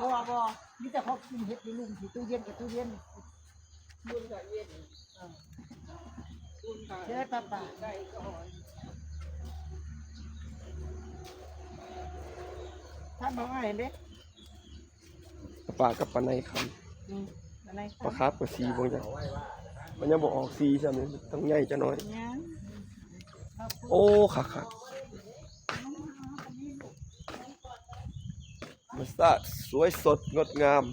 บ่มีแต่เขากินเห็ดในลุงที่ตู้เย็นกับตู้เย็นบุญกับเย็นบุญกับเชื้อตาตาได้ก่อนท่านบอกว่าเห็นไหมปลากับปลาในคำปลาคาบกับสีบางอย่างมันยังบอกออกสีใช่ไหมต้องใหญ่จะน้อยโอ้ขาขามันสะอาดสวยสดงดงาม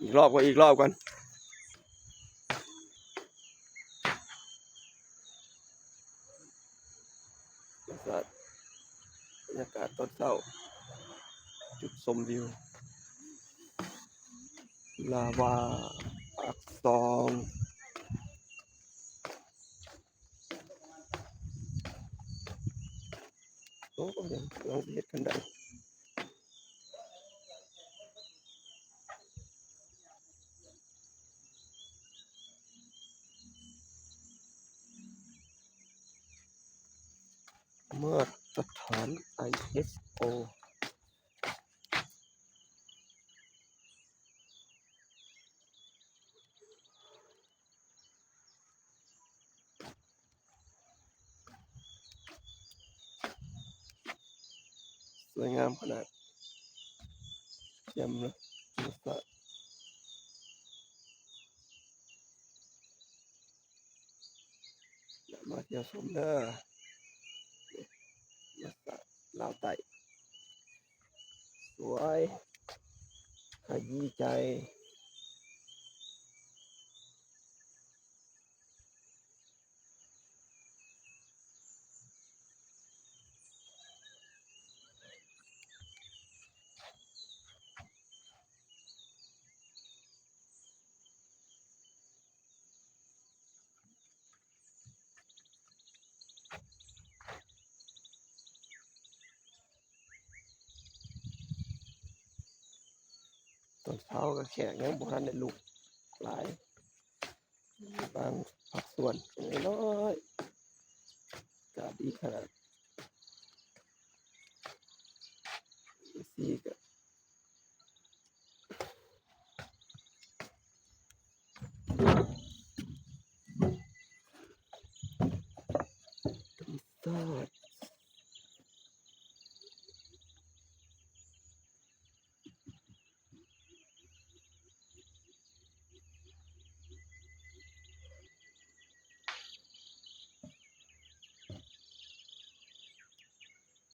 อีกรอบกันอีกรอบกันบรรยากาศตอนเช้าจุดชมวิวลาวาอักษรโอ้ก็ยังลองเฮ็ดกันได้มาตรฐาน ISO สวยงามขนาดเยี่ยมเลยมาเที่ยวชมเด้อลาวไต่สวยขยี้ใจตอนเช้าก็แขกยังบ่ทันได้ลุกหลายบางผักสวนน้อยๆก็ดีขนาดสีก็ธรรมชาติ